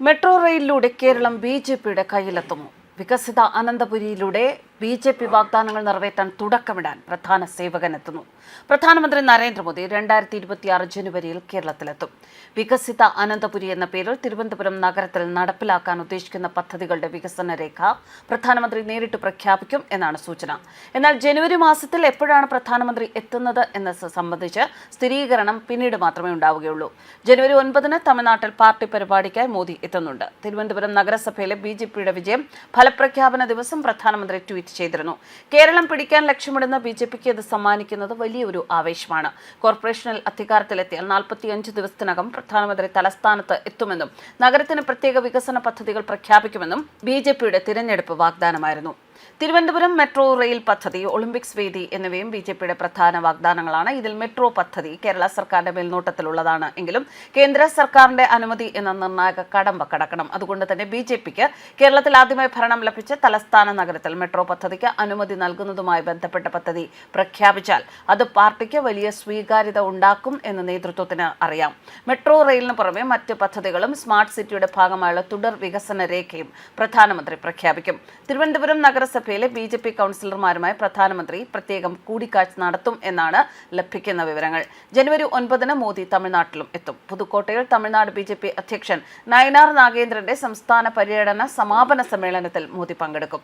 Metro റെയിലിലൂടെ Keralam ബിജെപിയുടെ കയ്യിലെത്തുന്നു. വികസിത അനന്തപുരിയിലൂടെ BJP വാഗ്ദാനങ്ങൾ നിറവേറ്റാൻ തുടക്കമിടാൻ പ്രധാന സേവകനെത്തുന്നു. പ്രധാനമന്ത്രി നരേന്ദ്രമോദി 2026 ജനുവരിയിൽ കേരളത്തിലെത്തും. വികസിത അനന്തപുരി എന്ന പേരിൽ തിരുവനന്തപുരം നഗരത്തിൽ നടപ്പിലാക്കാൻ ഉദ്ദേശിക്കുന്ന പദ്ധതികളുടെ വികസന രേഖ പ്രധാനമന്ത്രി നേരിട്ട് പ്രഖ്യാപിക്കും എന്നാണ് സൂചന. എന്നാൽ ജനുവരി മാസത്തിൽ എപ്പോഴാണ് പ്രധാനമന്ത്രി എത്തുന്നത് എന്നത് സംബന്ധിച്ച് സ്ഥിരീകരണം പിന്നീട് മാത്രമേ ഉണ്ടാവുകയുള്ളൂ. ജനുവരി 9 തമിഴ്നാട്ടിൽ പാർട്ടി പരിപാടിക്കായി മോദി എത്തുന്നുണ്ട്. തിരുവനന്തപുരം നഗരസഭയിലെ ബിജെപിയുടെ വിജയം ഫലപ്രഖ്യാപന ദിവസം പ്രധാനമന്ത്രി ട്വീറ്റ് ചെയ്തിരുന്നു. കേരളം പിടിക്കാൻ ലക്ഷ്യമിടുന്ന ബിജെപിക്ക് ഇത് സമ്മാനിക്കുന്നത് വലിയൊരു ആവേശമാണ്. കോർപ്പറേഷനിൽ അധികാരത്തിലെത്തിയാൽ 45 ദിവസത്തിനകം പ്രധാനമന്ത്രി തലസ്ഥാനത്ത് എത്തുമെന്നും നഗരത്തിന് പ്രത്യേക വികസന പദ്ധതികൾ പ്രഖ്യാപിക്കുമെന്നും ബിജെപിയുടെ തിരഞ്ഞെടുപ്പ് വാഗ്ദാനമായിരുന്നു. തിരുവനന്തപുരം മെട്രോ റെയിൽ പദ്ധതി, ഒളിമ്പിക്സ് വേദി എന്നിവയും ബിജെപിയുടെ പ്രധാന വാഗ്ദാനങ്ങളാണ്. ഇതിൽ മെട്രോ പദ്ധതി കേരള സർക്കാരിന്റെ മേൽനോട്ടത്തിലുള്ളതാണ് എങ്കിലും കേന്ദ്ര സർക്കാരിന്റെ അനുമതി എന്ന നിർണായക കടമ്പ കടക്കണം. അതുകൊണ്ട് തന്നെ ബിജെപിക്ക് കേരളത്തിൽ ആദ്യമായി ഭരണം ലഭിച്ച തലസ്ഥാന നഗരത്തിൽ മെട്രോ പദ്ധതിക്ക് അനുമതി നൽകുന്നതുമായി ബന്ധപ്പെട്ട പദ്ധതി പ്രഖ്യാപിച്ചാൽ അത് പാർട്ടിക്ക് വലിയ സ്വീകാര്യത ഉണ്ടാക്കും എന്ന് നേതൃത്വത്തിന് അറിയാം. മെട്രോ റെയിലിന് പുറമെ മറ്റ് പദ്ധതികളും സ്മാർട്ട് സിറ്റിയുടെ ഭാഗമായുള്ള തുടർ വികസന രേഖയും പ്രധാനമന്ത്രി പ്രഖ്യാപിക്കും. തിരുവനന്തപുരം നഗരസഭയിലെ ബിജെപി കൗൺസിലർമാരുമായി പ്രധാനമന്ത്രി പ്രത്യേകം കൂടിക്കാഴ്ച നടത്തും എന്നാണ് ലഭിക്കുന്ന വിവരങ്ങൾ. ജനുവരി 9 മോദി തമിഴ്നാട്ടിലും എത്തും. പുതുക്കോട്ടയിൽ തമിഴ്നാട് ബിജെപി അധ്യക്ഷൻ നയനാർ നാഗേന്ദ്രന്റെ സംസ്ഥാന പര്യടന സമാപന സമ്മേളനത്തിൽ മോദി പങ്കെടുക്കും.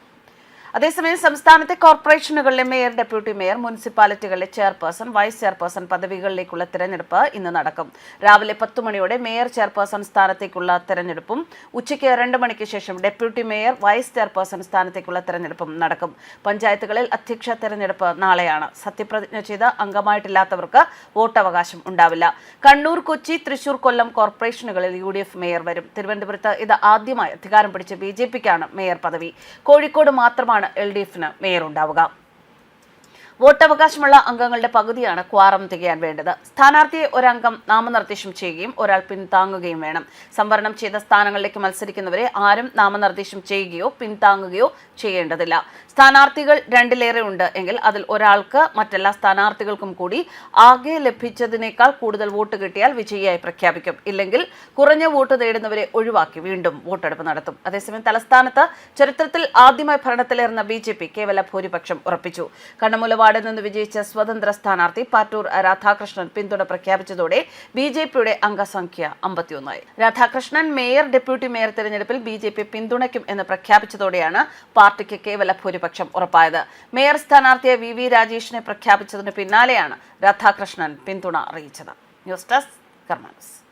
അതേസമയം സംസ്ഥാനത്തെ കോർപ്പറേഷനുകളിലെ മേയർ, ഡെപ്യൂട്ടി മേയർ, മുനിസിപ്പാലിറ്റികളിലെ ചെയർപേഴ്സൺ, വൈസ് ചെയർപേഴ്സൺ പദവികളിലേക്കുള്ള തിരഞ്ഞെടുപ്പ് ഇന്ന് നടക്കും. രാവിലെ 10 മണിയോടെ മേയർ, ചെയർപേഴ്സൺ സ്ഥാനത്തേക്കുള്ള തിരഞ്ഞെടുപ്പും ഉച്ചയ്ക്ക് 2 മണിക്ക് ശേഷം ഡെപ്യൂട്ടി മേയർ, വൈസ് ചെയർപേഴ്സൺ സ്ഥാനത്തേക്കുള്ള തിരഞ്ഞെടുപ്പും നടക്കും. പഞ്ചായത്തുകളിൽ അധ്യക്ഷ തിരഞ്ഞെടുപ്പ് നാളെയാണ്. സത്യപ്രതിജ്ഞ ചെയ്ത് അംഗമായിട്ടില്ലാത്തവർക്ക് വോട്ടവകാശം ഉണ്ടാവില്ല. കണ്ണൂർ, കൊച്ചി, തൃശൂർ, കൊല്ലം കോർപ്പറേഷനുകളിൽ UDF മേയർ വരും. തിരുവനന്തപുരത്ത് ഇത് ആദ്യമായി അധികാരം പിടിച്ച ബിജെപിക്കാണ് മേയർ പദവി. കോഴിക്കോട് മാത്രമാണ് LDFന് മേയർ ഉണ്ടാവുക. വോട്ടവകാശമുള്ള അംഗങ്ങളുടെ പകുതിയാണ് ക്വാറം തികയാൻ വേണ്ടത്. സ്ഥാനാർത്ഥിയെ ഒരംഗം നാമനിർദ്ദേശം ചെയ്യുകയും ഒരാൾ പിന്താങ്ങുകയും വേണം. സംവരണം ചെയ്ത സ്ഥാനങ്ങളിലേക്ക് മത്സരിക്കുന്നവരെ ആരും നാമനിർദ്ദേശം ചെയ്യുകയോ പിന്താങ്ങുകയോ ചെയ്യേണ്ടതില്ല. സ്ഥാനാർത്ഥികൾ 2-ലേറെ ഉണ്ട് എങ്കിൽ അതിൽ ഒരാൾക്ക് മറ്റെല്ലാ സ്ഥാനാർത്ഥികൾക്കും കൂടി ആകെ ലഭിച്ചതിനേക്കാൾ കൂടുതൽ വോട്ട് കിട്ടിയാൽ വിജയിയായി പ്രഖ്യാപിക്കും. ഇല്ലെങ്കിൽ കുറഞ്ഞ വോട്ട് നേടുന്നവരെ ഒഴിവാക്കി വീണ്ടും വോട്ടെടുപ്പ് നടത്തും. അതേസമയം തലസ്ഥാനത്ത് ചരിത്രത്തിൽ ആദ്യമായി ഭരണത്തിലേറുന്ന ബിജെപി കേവല ഭൂരിപക്ഷം ഉറപ്പിച്ചു. കണ്ണമൂലവാർഡിൽ നിന്ന് വിജയിച്ച സ്വതന്ത്ര സ്ഥാനാർത്ഥി പാറ്റൂർ രാധാകൃഷ്ണൻ പിന്തുണ പ്രഖ്യാപിച്ചതോടെ ബിജെപിയുടെ അംഗസംഖ്യ 51 ആയി. രാധാകൃഷ്ണൻ മേയർ, ഡെപ്യൂട്ടി മേയർ തിരഞ്ഞെടുപ്പിൽ ബിജെപി പിന്തുണയ്ക്കും എന്ന് പ്രഖ്യാപിച്ചതോടെയാണ് പാർട്ടിക്ക് കേവല ഭൂരിപക്ഷം ഉറപ്പായത്. മേയർ സ്ഥാനാർത്ഥിയെ VV രാജേഷിനെ പ്രഖ്യാപിച്ചതിന് പിന്നാലെയാണ് രാധാകൃഷ്ണൻ പിന്തുണ അറിയിച്ചത്. ന്യൂസ് ഡെസ്ക് കർമ്മ ന്യൂസ്.